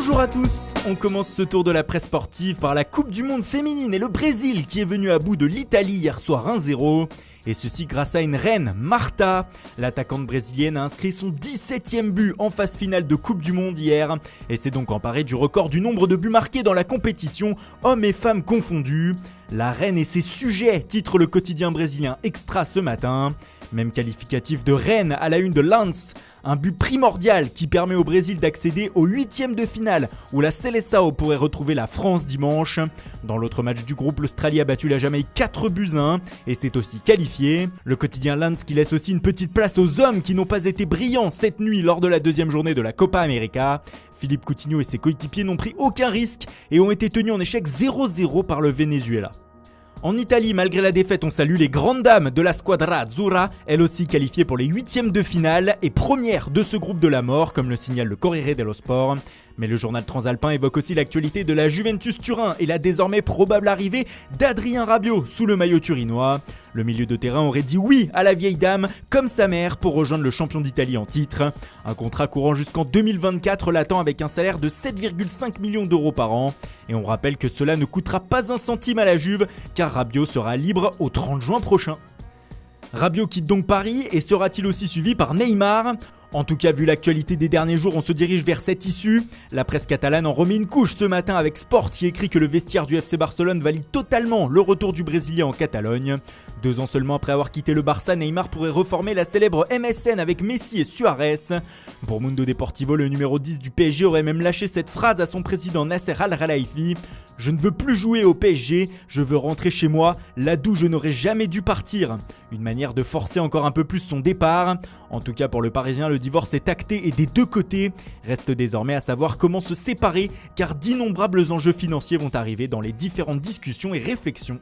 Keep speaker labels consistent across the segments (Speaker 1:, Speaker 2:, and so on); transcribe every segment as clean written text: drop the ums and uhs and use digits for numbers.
Speaker 1: Bonjour à tous, on commence ce tour de la presse sportive par la Coupe du Monde féminine et le Brésil qui est venu à bout de l'Italie hier soir 1-0. Et ceci grâce à une reine, Marta. L'attaquante brésilienne a inscrit son 17e but en phase finale de Coupe du Monde hier. Et s'est donc emparée du record du nombre de buts marqués dans la compétition, hommes et femmes confondus. La reine et ses sujets, titre le quotidien brésilien Extra ce matin. Même qualificatif de reine à la une de Lance, un but primordial qui permet au Brésil d'accéder au 8e de finale où la Seleção pourrait retrouver la France dimanche. Dans l'autre match du groupe, l'Australie a battu la Jamaïque 4-1 et s'est aussi qualifié. Le quotidien Lance qui laisse aussi une petite place aux hommes qui n'ont pas été brillants cette nuit lors de la deuxième journée de la Copa América. Philippe Coutinho et ses coéquipiers n'ont pris aucun risque et ont été tenus en échec 0-0 par le Venezuela. En Italie, malgré la défaite, on salue les grandes dames de la Squadra Azzurra, elles aussi qualifiées pour les 8e de finale et premières de ce groupe de la mort, comme le signale le Corriere dello Sport. Mais le journal transalpin évoque aussi l'actualité de la Juventus Turin et la désormais probable arrivée d'Adrien Rabiot sous le maillot turinois. Le milieu de terrain aurait dit oui à la vieille dame, comme sa mère, pour rejoindre le champion d'Italie en titre. Un contrat courant jusqu'en 2024 l'attend avec un salaire de 7,5 millions d'euros par an. Et on rappelle que cela ne coûtera pas un centime à la Juve, car Rabiot sera libre au 30 juin prochain. Rabiot quitte donc Paris et sera-t-il aussi suivi par Neymar ? En tout cas, vu l'actualité des derniers jours, on se dirige vers cette issue. La presse catalane en remet une couche ce matin avec Sport qui écrit que le vestiaire du FC Barcelone valide totalement le retour du Brésilien en Catalogne. 2 ans seulement après avoir quitté le Barça, Neymar pourrait reformer la célèbre MSN avec Messi et Suarez. Pour Mundo Deportivo, le numéro 10 du PSG aurait même lâché cette phrase à son président Nasser Al-Khelaifi. « Je ne veux plus jouer au PSG, je veux rentrer chez moi, là d'où je n'aurais jamais dû partir. » Une manière de forcer encore un peu plus son départ. En tout cas pour le Parisien, le divorce est acté et des deux côtés. Reste désormais à savoir comment se séparer car d'innombrables enjeux financiers vont arriver dans les différentes discussions et réflexions.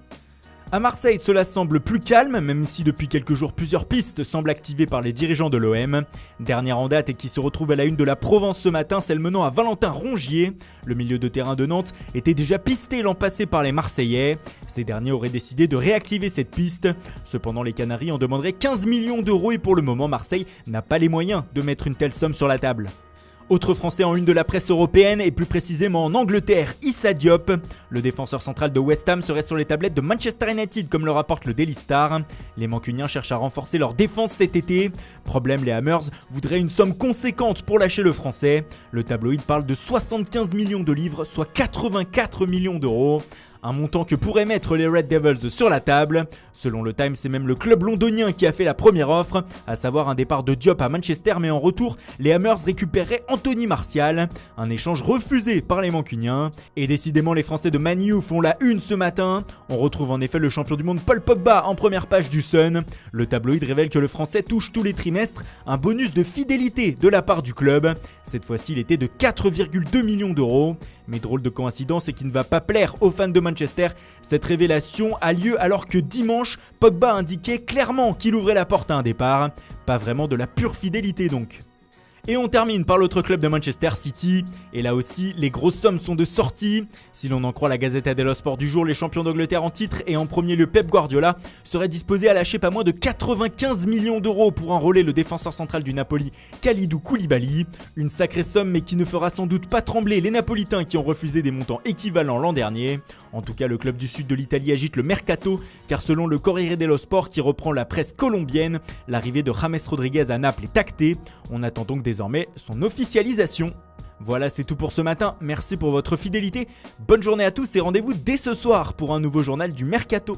Speaker 1: À Marseille, cela semble plus calme, même si depuis quelques jours plusieurs pistes semblent activées par les dirigeants de l'OM. Dernière en date et qui se retrouve à la une de la Provence ce matin, celle menant à Valentin Rongier. Le milieu de terrain de Nantes était déjà pisté l'an passé par les Marseillais. Ces derniers auraient décidé de réactiver cette piste. Cependant, les Canaries en demanderaient 15 millions d'euros et pour le moment, Marseille n'a pas les moyens de mettre une telle somme sur la table. Autre Français en une de la presse européenne et plus précisément en Angleterre, Issa Diop. Le défenseur central de West Ham serait sur les tablettes de Manchester United comme le rapporte le Daily Star. Les Mancuniens cherchent à renforcer leur défense cet été. Problème, les Hammers voudraient une somme conséquente pour lâcher le français. Le tabloïd parle de 75 millions de livres, soit 84 millions d'euros. Un montant que pourraient mettre les Red Devils sur la table. Selon le Times, c'est même le club londonien qui a fait la première offre, à savoir un départ de Diop à Manchester, mais en retour, les Hammers récupéreraient Anthony Martial. Un échange refusé par les Mancuniens. Et décidément, les Français de Man U font la une ce matin. On retrouve en effet le champion du monde Paul Pogba en première page du Sun. Le tabloïd révèle que le Français touche tous les trimestres un bonus de fidélité de la part du club. Cette fois-ci, il était de 4,2 millions d'euros. Mais drôle de coïncidence et qui ne va pas plaire aux fans de Manchester, cette révélation a lieu alors que dimanche, Pogba indiquait clairement qu'il ouvrait la porte à un départ. Pas vraiment de la pure fidélité donc. Et on termine par l'autre club de Manchester City. Et là aussi, les grosses sommes sont de sortie. Si l'on en croit la Gazzetta dello Sport du jour, les champions d'Angleterre en titre et en premier lieu Pep Guardiola seraient disposés à lâcher pas moins de 95 millions d'euros pour enrôler le défenseur central du Napoli, Kalidou Koulibaly. Une sacrée somme mais qui ne fera sans doute pas trembler les Napolitains qui ont refusé des montants équivalents l'an dernier. En tout cas, le club du sud de l'Italie agite le mercato car selon le Corriere dello Sport qui reprend la presse colombienne, l'arrivée de James Rodriguez à Naples est actée. On attend donc désormais son officialisation. Voilà, c'est tout pour ce matin. Merci pour votre fidélité. Bonne journée à tous et rendez-vous dès ce soir pour un nouveau journal du Mercato.